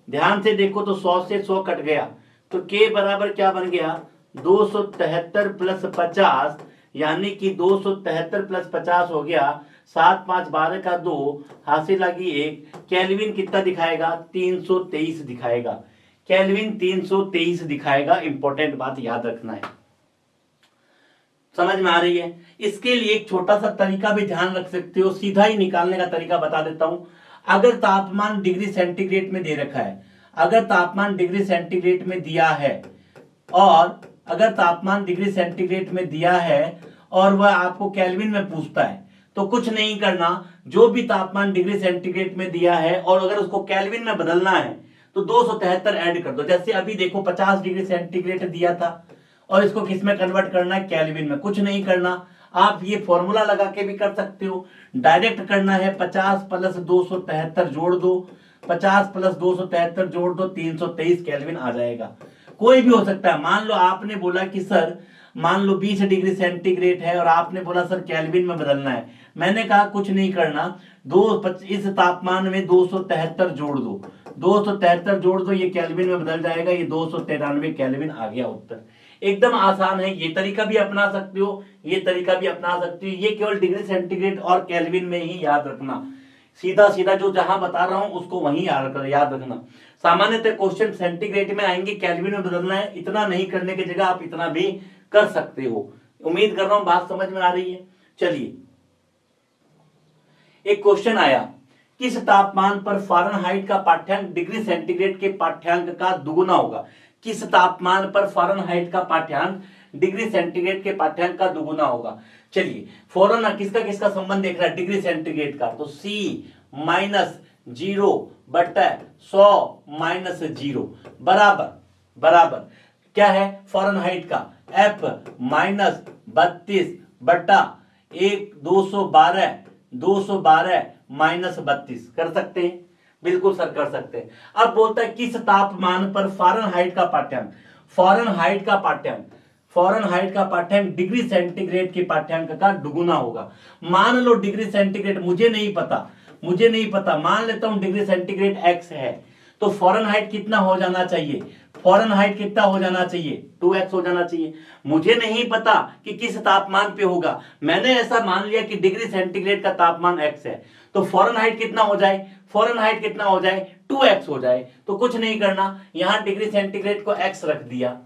Speaker 1: ध्यान से देखो तो 100 से 100 कट गया, तो K बराबर क्या बन गया? 273 प्लस 50, यानी कि 273 प्लस 50 हो गया 7 5 12 का 2, हासिल लगी 1। केल्विन कितना दिखाएगा? 323 दिखाएगा, केल्विन 323 दिखाएगा। इंपॉर्टेंट बात याद रखना है, समझ में आ रही है? इसके लिए एक छोटा सा तरीका भी ध्यान रख सकते हो, सीधा ही निकालने का तरीका बता देता हूं। अगर तापमान डिग्री सेंटीग्रेड में दे रखा है, अगर तापमान डिग्री सेंटीग्रेड में दिया है, और अगर तापमान डिग्री सेंटीग्रेड में दिया है और वह आपको केल्विन में पूछता है, तो कुछ नहीं करना, जो भी तापमान डिग्री सेंटीग्रेड में दिया है और अगर उसको केल्विन में बदलना है तो 273 ऐड कर दो। जैसे अभी देखो 50 डिग्री सेंटीग्रेड दिया था और इसको किस में कन्वर्ट करना है? केल्विन में। कुछ नहीं करना, आप ये फॉर्मूला लगा के भी कर सकते हो, डायरेक्ट करना है। 50 प्लस 273 जोड़ दो, 50 प्लस 273 जोड़ दो, 323 केल्विन आ जाएगा। कोई भी हो सकता है। मान लो आपने बोला कि सर मान लो 20 डिग्री सेंटीग्रेड है और आपने बोला सर केल्विन में बदलना है, मैंने कहा कुछ नहीं करना, इस तापमान में 273 जोड़ दो, 273 जोड़ दो, ये केल्विन में बदल जाएगा, ये 293 केल्विन आ गया उत्तर। एकदम आसान है, ये तरीका भी अपना सकते हो, ये तरीका भी अपना सकते हो, ये केवल डिग्री सेंटीग्रेड और केल्विन में ही याद रखना, सीधा सीधा जो जहां बता रहा हूं उसको वहीं याद रखना। सामान्यतः क्वेश्चन सेंटीग्रेड में आएंगे, केल्विन में बदलना है, इतना नहीं करने की जगह आप इतना भी कर सकते हो। उम्मीद कर रहा हूं बात समझ में आ रही है। चलिए एक क्वेश्चन आया, किस तापमान पर फ़ारेनहाइट का पाठ्यांक डिग्री सेंटीग्रेड के पाठ्यांक का दुगुना होगा? किस तापमान पर फ़ारेनहाइट का पाठ्यांक डिग्री सेंटीग्रेड के पाठ्यांक का दुगुना होगा? चलिए फौरन किसका किसका संबंध देख रहा है डिग्री सेंटीग्रेड का, तो C माइनस 0 बटा 100 माइनस 0 बराबर बराबर क्या है फ़ारेनहाइट का F माइनस 32 बटा 212 माइनस 32। कर सकते हैं, बिल्कुल सर कर सकते हैं। अब बोलता है किस तापमान पर फ़ारेनहाइट का पाठ्यांक, फ़ारेनहाइट का पाठ्यांक डिग्री सेंटीग्रेड के पाठ्यांक का दुगुना होगा। मान लो डिग्री सेंटीग्रेड मुझे नहीं पता, मान लेता हूं डिग्री सेंटीग्रेड x है, तो फ़ारेनहाइट कितना हो जाना चाहिए, फ़ारेनहाइट कितना हो जाना चाहिए, 2x हो जाना चाहिए। मुझे नहीं पता कि किस तापमान पे होगा, मैंने ऐसा मान लिया कि डिग्री सेंटीग्रेड का तापमान x है, तो फ़ारेनहाइट कितना हो जाए, 2x हो जाए। तो कुछ नहीं करना, यहां डिग्री सेंटीग्रेड को x रख दिया,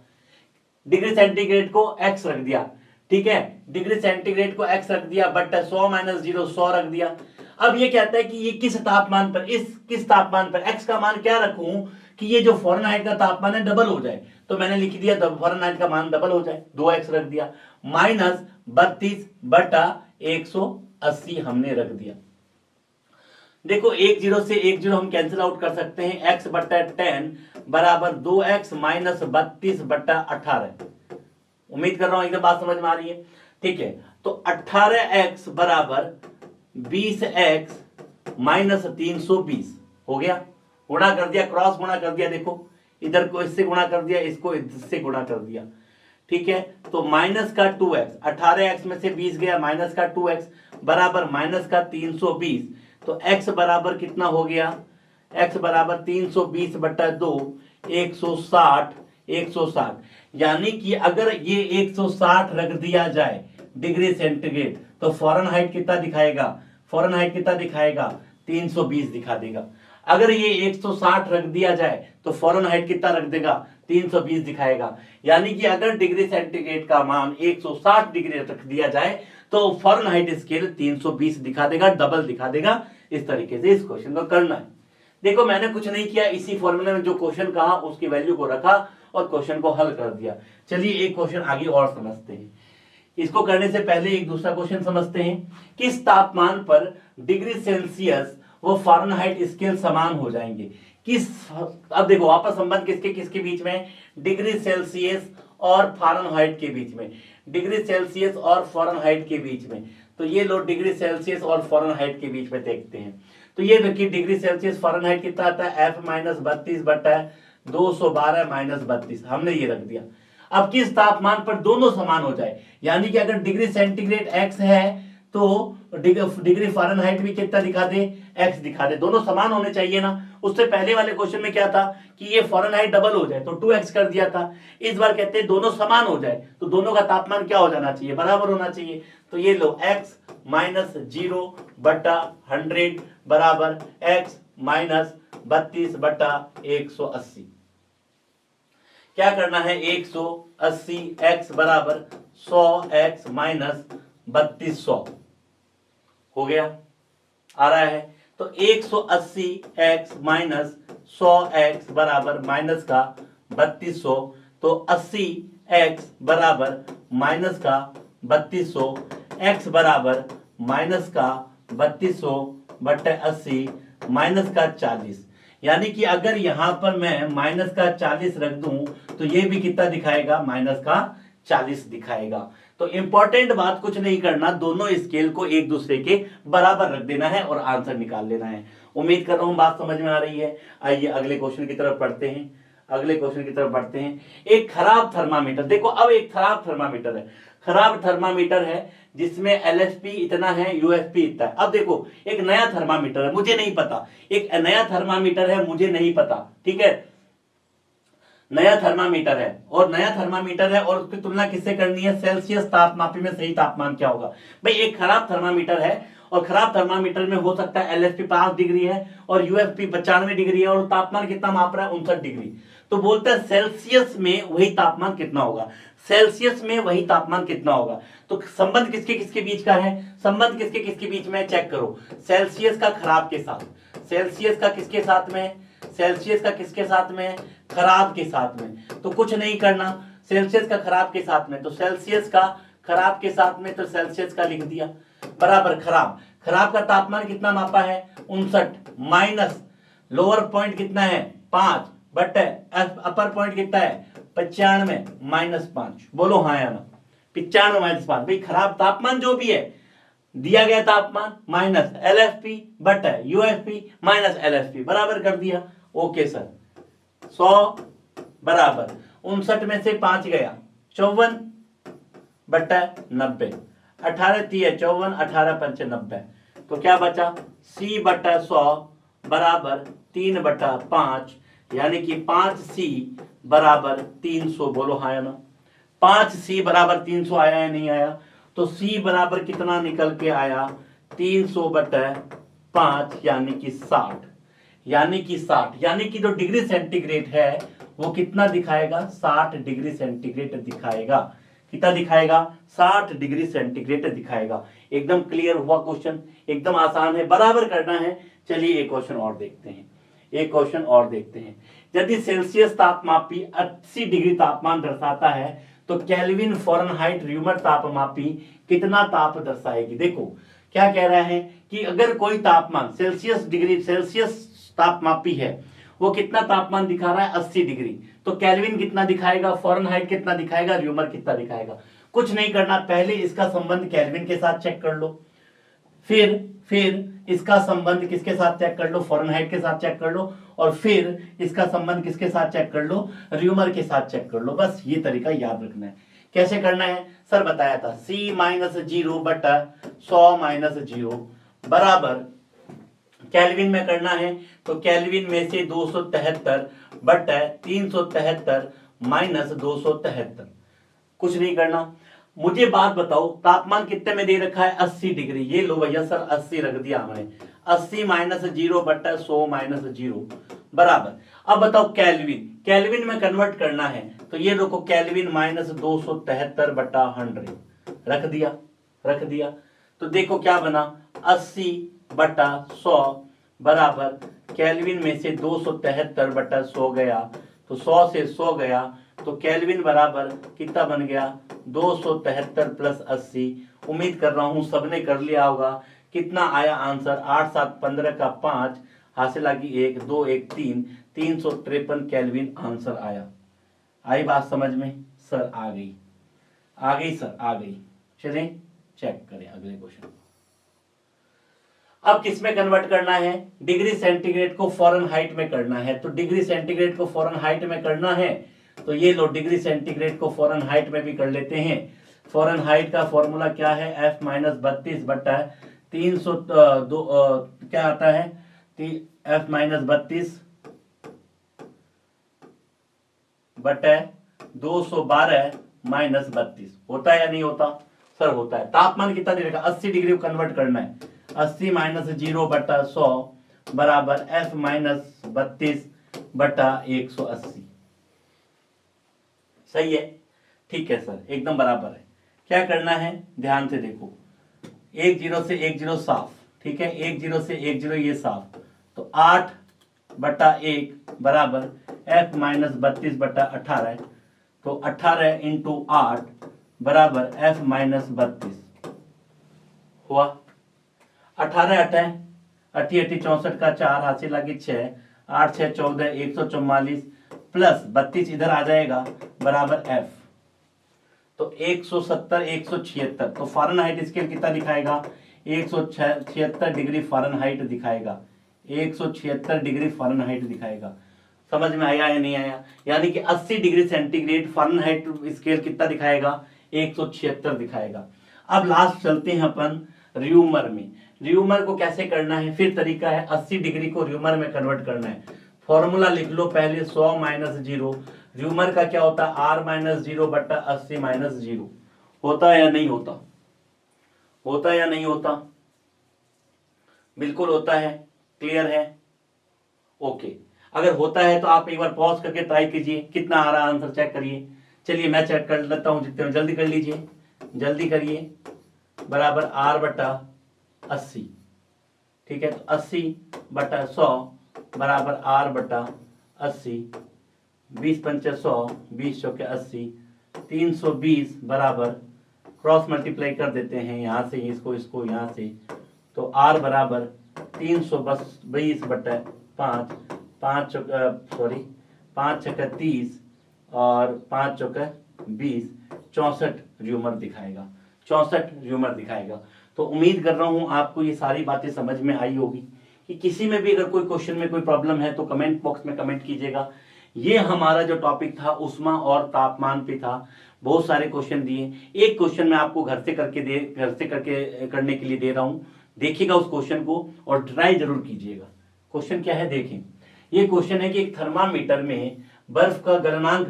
Speaker 1: ठीक है, डिग्री सेंटीग्रेड को x रख दिया, बट 100 माइनस 0 100 रख दिया। अब ये कहता है कि ये किस तापमान पर, किस तापमान पर x का मान क्या रखूं कि ये जो फ़ारेनहाइट का तापमान है डबल हो जाए, तो मैंने लिख दिया फ़ारेनहाइट का मान डबल हो जाए, 2x रख दिया, माइनस 32 बटा 180 हमने रख दिया। देखो 10 से 10 हम कैंसिल आउट कर सकते हैं, x बटा 10 बराबर 2x माइनस 32 बटा 18। उम्मीद कर रहा हूं एकदम बात समझ में आ रही है, ठीक है। तो 18x बराबर 20x माइनस 320 हो गया, गुणा कर दिया, क्रॉस गुणा कर दिया, देखो इधर को इससे गुणा कर दिया, इसको इससे गुणा कर दिया, ठीक है। तो माइनस का 2x, 18x में से 20 गया, माइनस का 2x बराबर माइनस का 320, तो x बराबर कितना हो गया, x बराबर 320 बटा 2 160, यानी कि अगर ये 160 रख दिया जाए डिग्री सेंटीग्रेड, तो फ़ारेनहाइट कितना दिखाएगा, 320 दिखा देगा। अगर ये 160 रख दिया जाए तो फ़ारेनहाइट कितना रख देगा, 320 दिखाएगा। यानी कि अगर डिग्री सेंटीग्रेड का मान 160 डिग्री रख दिया जाए तो फ़ारेनहाइट स्केल 320 दिखा देगा, डबल दिखा देगा। इस तरीके से इस क्वेश्चन को करना है। देखो मैंने कुछ नहीं किया, इसी फॉर्मूले में जो क्वेश्चन कहा उसकी वैल्यू को रखा और क्वेश्चन को हल कर दिया। चलिए एक क्वेश्चन आगे और समझते हैं। इसको करने से पहले एक दूसरा क्वेश्चन समझते हैं। किस तापमान पर डिग्री सेल्सियस वो फ़ारेनहाइट स्केल समान हो जाएंगे? अब देखो आपस संबंध किसके किसके बीच में, डिग्री सेल्सियस और फ़ारेनहाइट के बीच में, डिग्री सेल्सियस और फ़ारेनहाइट के बीच में। तो ये लो डिग्री सेल्सियस और फ़ारेनहाइट के बीच में देखते हैं। तो ये देखिए डिग्री सेल्सियस फ़ारेनहाइट कितना आता है, F माइनस 32 बटा 212 माइनस 32, हमने ये रख दिया। अब किस तापमान पर दोनों समान हो जाए, यानी कि अगर डिग्री सेंटीग्रेड x है तो डिग्री फ़ारेनहाइट भी कितना दिखा दे, x दिखा दे, दोनों समान होने चाहिए ना। उससे पहले वाले क्वेश्चन में क्या था कि ये फ़ारेनहाइट डबल हो जाए तो 2x कर दिया था। इस बार कहते हैं दोनों समान हो जाए तो दोनों का तापमान क्या हो जाना चाहिए, बराबर होना चाहिए। तो ये लो x माइनस 0 बटा 100 बराबर x माइनस 32 बटा 180। क्या करना है, 180 x बराबर 100x माइनस 3200 हो गया, आ रहा है। तो 180 x माइनस 100x बराबर माइनस का 3200, तो 80 x बराबर माइनस का 3200, x बराबर माइनस का 3200 बटे 80 माइनस का 40। यानी कि अगर यहां पर मैं माइनस का 40 रख दूं तो ये भी कितना दिखाएगा, माइनस का 40 दिखाएगा। तो इंपॉर्टेंट बात कुछ नहीं करना, दोनों स्केल को एक दूसरे के बराबर रख देना है और आंसर निकाल लेना है। उम्मीद कर रहा हूं बात समझ में आ रही है। आइए अगले क्वेश्चन की तरफ बढ़ते हैं। एक खराब थर्मामीटर, देखो अब एक खराब थर्मामीटर है जिसमें LSP इतना है, USP इतना है। अब देखो एक नया थर्मामीटर है, मुझे नहीं पता, ठीक है। नया थर्मामीटर है और उसकी तुलना किससे करनी है, सेल्सियस तापमापी में सही तापमान क्या होगा। भाई एक खराब थर्मामीटर है और खराब थर्मामीटर में हो सकता है एलएसपी 5 डिग्री है और यूएफपी 95 डिग्री है और तापमान कितना माप रहा है, 59 डिग्री। तो बोलता है सेल्सियस में वही तापमान कितना होगा, सेल्सियस में वही तापमान कितना होगा। तो संबंध किसके किसके बीच का है, संबंध किसके किसके बीच में, चेक करो। सेल्सियस का खराब के साथ, सेल्सियस का किसके साथ में, सेल्सियस का किसके साथ में, खराब के साथ में। तो कुछ नहीं करना, सेल्सियस का खराब के साथ में, तो सेल्सियस का खराब के साथ में, तो सेल्सियस का लिख दिया बराबर खराब। खराब का तापमान कितना मापा है, 59 माइनस लोअर पॉइंट कितना है 5 बट अपर पॉइंट कितना है 95 माइनस 5। बोलो हाँ या ना, 95 माइनस 5। भाई खराब तापमान जो भी है दिया गया तापमान minus LFP but UFP minus LFP बराबर कर दिया। ओके सर, 100 बराबर 59 में से 5 गया 54 बटा 90, 18 3 54, 18 5 90। तो क्या बचा, सी बटा 100 बराबर 3 बटा 5, यानी कि 5C बराबर 300। बोलो हाँ या ना, 5C बराबर 300 आया या नहीं आया। तो C बराबर कितना निकल के आया, 300 बटा 5 यानी कि 60, यानी कि 60, यानी कि जो डिग्री सेंटीग्रेड है वो कितना दिखाएगा, 60 डिग्री सेंटीग्रेड दिखाएगा। कितना दिखाएगा, 60 डिग्री सेंटीग्रेड दिखाएगा। एकदम क्लियर हुआ क्वेश्चन, एकदम आसान है, बराबर करना है। चलिए एक क्वेश्चन और देखते हैं, एक क्वेश्चन और देखते हैं। यदि सेल्सियस तापमापी 80 डिग्री तापमान दर्शाता है तो केल्विन फ़ारेनहाइट र्यूमर तापमापी कितना ताप दर्शाएगी। देखो क्या कह रहा है कि अगर कोई तापमान सेल्सियस तापमापी है वो कितना तापमान दिखा रहा है 80 डिग्री, तो केल्विन कितना दिखाएगा, फ़ारेनहाइट कितना दिखाएगा, र्यूमर कितना दिखाएगा। कुछ नहीं करना, पहले इसका संबंध केल्विन के साथ चेक कर लो, फिर इसका संबंध किसके साथ चेक कर लो, फ़ारेनहाइट के साथ चेक कर लो, और फिर इसका संबंध किसके साथ चेक कर लो, र्यूमर के साथ चेक कर लो। बस ये तरीका याद रखना है। कैसे करना है सर बताया था, C माइनस 0 बटा 100 माइनस 0 बराबर केल्विन में करना है, तो केल्विन में से 273 बटा 373 माइनस 273। कुछ नहीं करना। मुझे बात बताओ तापमान कितने में दे रखा है 80 डिग्री, ये लो भैया सर 80 रख दिया हमने, 80 माइनस 0 बटा 100 माइनस 0 बराबर। अब बताओ केल्विन में कन्वर्ट करना है, तो ये देखो केल्विन माइनस 273 बटा 100 रख दिया। तो देखो क्या बना, 80 बटा 100 बराबर केल्विन में से 273 बटा 100 गया, तो 100 से 100 गया, तो केल्विन बराबर कितना बन गया 273 प्लस 80। उम्मीद कर रहा हूं सबने कर लिया होगा। कितना आया आंसर, 8 7 15 का 5 हासिल आ गई 1 2 1 3 353 केल्विन आंसर आया। आई बात समझ में सर, आ गई सर आ गई। चलें चेक करें अगले क्वेश्चन। अब किस में कन्वर्ट करना है, डिग्री सेंटीग्रेड को फ़ारेनहाइट में करना है। तो डिग्री सेंटीग्रेड को फ़ारेनहाइट में करना है, तो ये लो डिग्री सेंटीग्रेड को फ़ारेनहाइट में भी कर लेते हैं। फ़ारेनहाइट का फॉर्मूला क्या है, F माइनस 32 बटा 300 क्या आता है, F माइनस 32 बटा 212 माइनस 32। होता है या नहीं होता सर, होता है। तापमान कितना दे रखा, 80 डिग्री को कन्वर्ट करना है, 80 माइनस 0 बटा 100 बराबर F माइनस 32 बटा 180। सही है, ठीक है सर, एकदम बराबर है। क्या करना है ध्यान से देखो, 1 0 से 1 0 साफ, ठीक है, 1 0 से 1 0 ये साफ, तो 8 बटा 1 बराबर F माइनस 32 बटा 18, तो 18 इंटू 8 बराबर F माइनस 32 हुआ। 18 18 64 का 4 हासिल लगी 6, 8 6 14 144 प्लस 32 इधर आ जाएगा बराबर F, तो 170 176। तो फ़ारेनहाइट स्केल कितना दिखाएगा, 176 डिग्री फ़ारेनहाइट दिखाएगा, 176 डिग्री फ़ारेनहाइट दिखाएगा। समझ में आया या नहीं आया, यानी कि 80 डिग्री सेंटीग्रेड फ़ारेनहाइट स्केल कितना दिखाएगा, 176 दिखाएगा। अब लास्ट चलते हैं अपन र्यूमर में। र्यूमर को कैसे करना है, फिर तरीका है 80 डिग्री को र्यूमर में कन्वर्ट करना है। फॉर्मूला लिख लो पहले, 100 माइनस 0 र्यूमर का क्या होता है, R माइनस 0 बटा 80 माइनस 0। होता है या नहीं होता, होता है या नहीं होता, बिल्कुल होता है, क्लियर है, ओके। अगर होता है तो आप एक बार पॉज करके ट्राई कीजिए, कितना आ रहा आंसर चेक करिए। चलिए मैं चेक कर लेता हूं, जितने में जल्दी कर लीजिए, जल्दी करिए। बराबर R बटा 80, ठीक है, तो 80 बटा 100 बराबर R बटा 80, 20 पंचे 100, 20 चौके 80, 320 बराबर, क्रॉस मल्टीप्लाई कर देते हैं यहां से इसको, इसको यहां से, तो R बराबर 320 बटा 5, 5 चौका 30 और 5 चौका 20, 64 र्यूमर दिखाएगा, 64 र्यूमर दिखाएगा। तो उम्मीद कर रहा हूं आपको ये सारी बातें समझ में आई होगी। कि किसी में भी अगर कोई क्वेश्चन में कोई प्रॉब्लम है तो कमेंट बॉक्स में कमेंट कीजिएगा। ये हमारा जो टॉपिक था उष्मा और तापमान पे था, बहुत सारे क्वेश्चन दिए। एक क्वेश्चन मैं आपको घर से करके करने के लिए दे रहा हूं, देखिएगा उस क्वेश्चन को और ट्राई जरूर कीजिएगा। क्वेश्चन क्या है देखें, ये क्वेश्चन है कि एक थर्मामीटर में बर्फ का गलनांक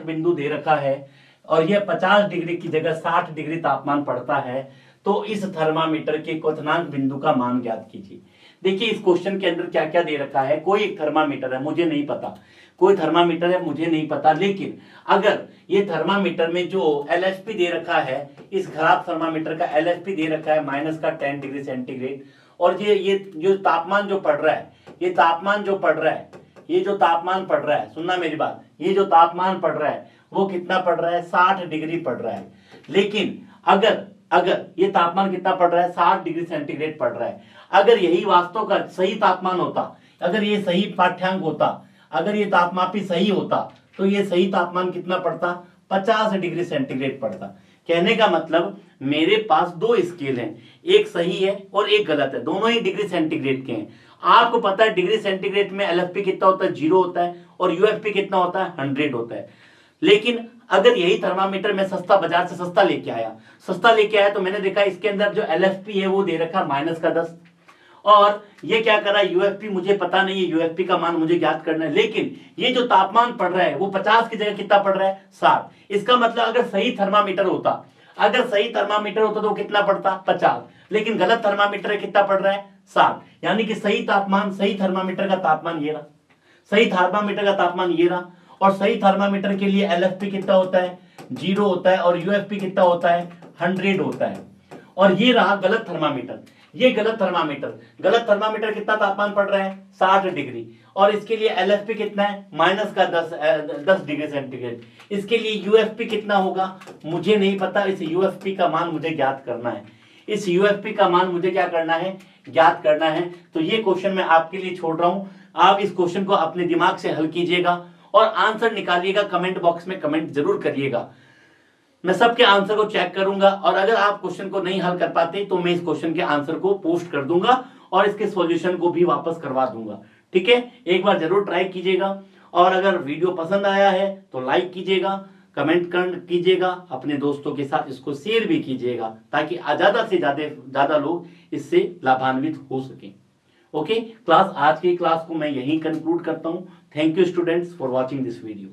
Speaker 1: बिंदु दे रखा है और यह 50 डिग्री की जगह 60 डिग्री तापमान पड़ता है, तो इस थर्मामीटर के क्वथनांक बिंदु का मान ज्ञात कीजिए। देखिए इस क्वेश्चन के अंदर क्या क्या दे रखा है, कोई एक थर्मामीटर है, मुझे नहीं पता, कोई थर्मामीटर है मुझे नहीं पता, लेकिन अगर ये थर्मामीटर में जो एलएचपी दे रखा है, इस खराब थर्मामीटर का एलएचपी दे रखा है माइनस का 10 डिग्री सेंटीग्रेड, और ये जो तापमान जो पड़ रहा है, ये तापमान जो पड़ रहा है, ये जो तापमान पड़ रहा है, सुनना मेरी बात, ये जो तापमान पड़ रहा है वो कितना पड़ रहा है, 60 डिग्री पड़ रहा है। लेकिन अगर ये तापमान कितना पड़ रहा है, 60 डिग्री सेंटीग्रेड पड़ रहा है, अगर यही वास्तव का सही तापमान होता, अगर ये सही पाठ्यांक होता, अगर ये तापमापी सही होता, तो ये सही तापमान कितना पड़ता, 50 डिग्री सेंटीग्रेड पड़ता। कहने का मतलब मेरे पास दो स्केल हैं, एक सही है और एक गलत है, दोनों ही डिग्री सेंटीग्रेड के हैं। आपको पता है डिग्री सेंटीग्रेड में एलएफपी कितना होता है, 0 होता है, और यूएफपी कितना होता है, 100 होता है। लेकिन अगर यही थर्मामीटर मैं सस्ता बाजार से सस्ता लेके आया तो मैंने देखा इसके अंदर जो एलएफपी है वो दे रखा माइनस का 10, और ये क्या कर रहा है, यूएफपी मुझे पता नहीं है, यूएफपी का मान मुझे ज्ञात करना है, लेकिन ये जो तापमान पड़ रहा है वो 50 की जगह कितना पड़ रहा है, 60। इसका मतलब अगर सही थर्मामीटर होता तो कितना पड़ता, 50, लेकिन गलत थर्मामीटर है, कितना पड़ रहा है, 60। यानी कि सही थर्मामीटर का तापमान ये रहा, सही थर्मामीटर का तापमान ये रहा, और सही थर्मामीटर के लिए एलएफपी कितना होता है, 0 होता है, और यूएफपी कितना होता है, 100 होता है। और ये रहा गलत थर्मामीटर, ये गलत थर्मामीटर कितना तापमान पड़ रहा है, 60 डिग्री, और इसके लिए एलएफपी कितना है, माइनस का 10 डिग्री सेंटीग्रेड। इसके लिए यूएफपी कितना होगा मुझे नहीं पता, इस यूएफपी का मान मुझे ज्ञात करना है, इस यूएफपी का मान मुझे क्या करना है, ज्ञात करना है। तो ये क्वेश्चन मैं आपके लिए छोड़ रहा हूं, आप इस क्वेश्चन को अपने दिमाग से हल कीजिएगा और आंसर निकालिएगा, कमेंट बॉक्स में कमेंट जरूर करिएगा। मैं सबके आंसर को चेक करूंगा, और अगर आप क्वेश्चन को नहीं हल कर पाते तो मैं इस क्वेश्चन के आंसर को पोस्ट कर दूंगा और इसके सॉल्यूशन को भी वापस करवा दूंगा। ठीक है, एक बार जरूर ट्राई कीजिएगा, और अगर वीडियो पसंद आया है तो लाइक कीजिएगा, कमेंट कीजिएगा, अपने दोस्तों के साथ इसको शेयर भी कीजिएगा, ताकि ज्यादा से ज्यादा लोग इससे लाभान्वित हो सकें। ओके क्लास, आज की क्लास को मैं यहीं कंक्लूड करता हूं। Thank you students for watching this video.